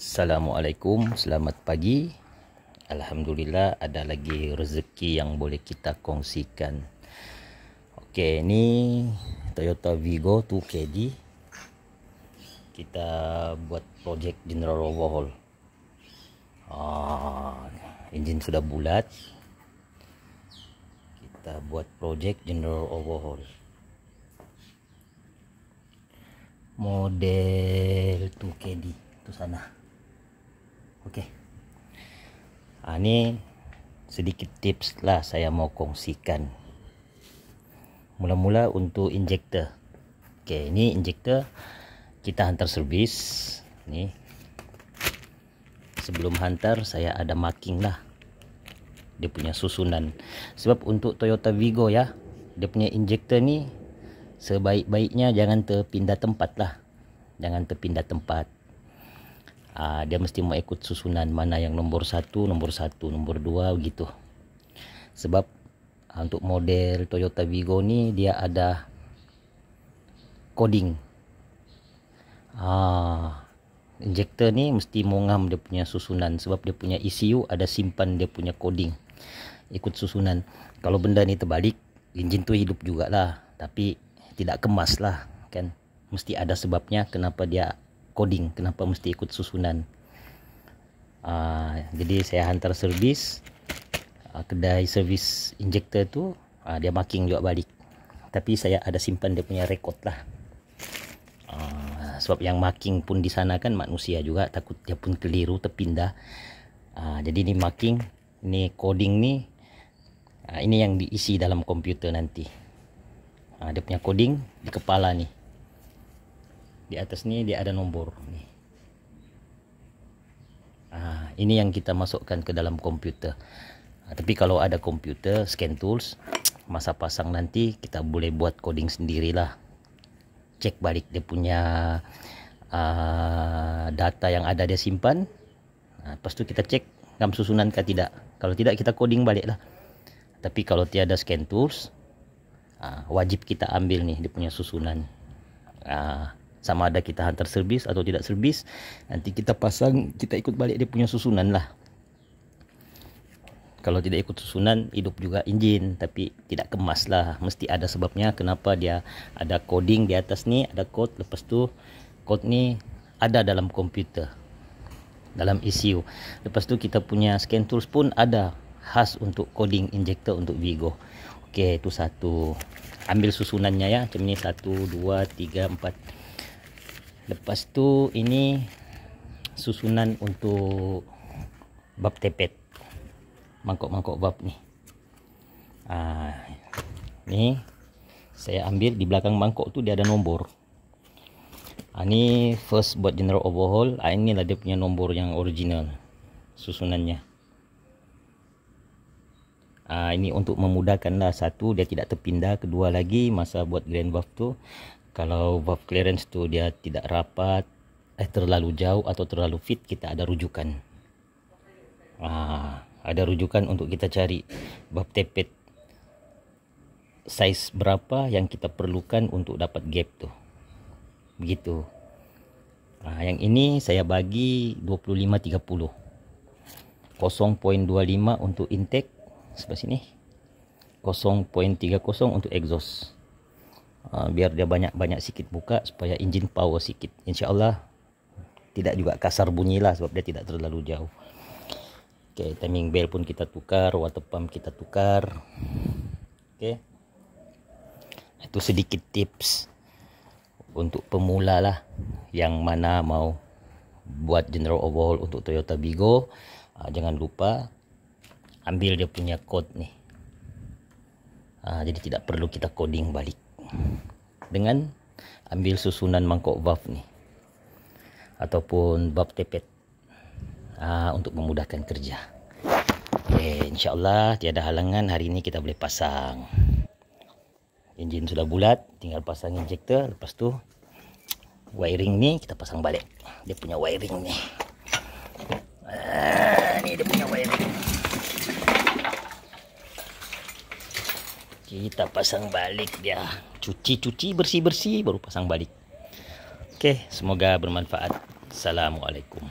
Assalamualaikum, selamat pagi. Alhamdulillah ada lagi rezeki yang boleh kita kongsikan. Okey, ni Toyota Vigo 2KD. Kita buat projek general overhaul. Enjin sudah bulat. Kita buat projek general overhaul. Model 2KD tu sana. Okey. Ni sedikit tips lah saya mau kongsikan. Mula-mula untuk injektor. Okey, ini injektor kita hantar servis. Ni. Sebelum hantar saya ada marking lah. Dia punya susunan. Sebab untuk Toyota Vigo ya, dia punya injektor ni sebaik-baiknya jangan terpindah tempat lah. Jangan terpindah tempat. Dia mesti mau ikut susunan mana yang nomor 1, nomor 2 begitu. Sebab untuk model Toyota Vigo ni dia ada coding. Injektor ni mesti mongam dia punya susunan sebab dia punya ECU ada simpan dia punya coding. Ikut susunan. Kalau benda ni terbalik, enjin tu hidup jugalah, tapi tidak kemas lah kan. Mesti ada sebabnya kenapa dia coding, kenapa mesti ikut susunan. Jadi saya hantar servis, kedai servis injektor tu dia marking juga balik, tapi saya ada simpan dia punya rekod lah. Sebab yang marking pun di sana kan manusia juga, takut dia pun keliru terpindah. Jadi ni marking, ni coding ni, ini yang diisi dalam komputer nanti. Dia punya coding di kepala ni. Di atas ni dia ada nombor ni. Ini yang kita masukkan ke dalam komputer. Tapi kalau ada komputer scan tools, masa pasang nanti kita boleh buat coding sendirilah. Cek balik dia punya data yang ada dia simpan. Lepas tu kita cek dalam susunan ke tidak. Kalau tidak kita coding balik lah. Tapi kalau tiada scan tools, wajib kita ambil nih dia punya susunan. Sama ada kita hantar servis atau tidak servis, nanti kita pasang, kita ikut balik dia punya susunan lah. Kalau tidak ikut susunan, hidup juga enjin, tapi tidak kemas lah. Mesti ada sebabnya kenapa dia ada coding di atas ni, ada code. Lepas tu code ni ada dalam komputer, dalam ECU. Lepas tu kita punya scan tools pun ada khas untuk coding injektor untuk Vigo. Okey, itu satu. Ambil susunannya ya, macam ni 1, 2, 3, 4. Lepas tu ini susunan untuk bab tepet, mangkok-mangkok bab ni. Ni saya ambil di belakang mangkok tu dia ada nombor. Ni first buat general overhaul. Inilah dia punya nombor yang original susunannya. Ini untuk memudahkan lah. Satu, dia tidak terpindah. Kedua lagi, masa buat grand valve tu, kalau valve clearance tu dia tidak rapat, terlalu jauh atau terlalu fit, kita ada rujukan. Ada rujukan untuk kita cari valve tepet size berapa yang kita perlukan untuk dapat gap tu. Begitu. Yang ini saya bagi 25-30. 0.25 untuk intake sebelah sini, 0.30 untuk exhaust. Biar dia banyak sikit buka supaya enjin power sikit. InsyaAllah tidak juga kasar bunyi lah sebab dia tidak terlalu jauh. Okay, timing bell pun kita tukar, water pump kita tukar. Okay, itu sedikit tips untuk pemula lah yang mana mau buat general overhaul untuk Toyota Vigo. Jangan lupa ambil dia punya code ni. Jadi tidak perlu kita coding balik. Dengan ambil susunan mangkok valve ni ataupun valve tepet untuk memudahkan kerja. Okay, insyaAllah tiada halangan hari ini kita boleh pasang. Enjin sudah bulat, tinggal pasang injektor. Lepas tu wiring ni kita pasang balik. Dia punya wiring ni. Ni dia punya wiring. Kita pasang balik dia. Cuci bersih baru pasang balik. Okey, semoga bermanfaat. Assalamualaikum.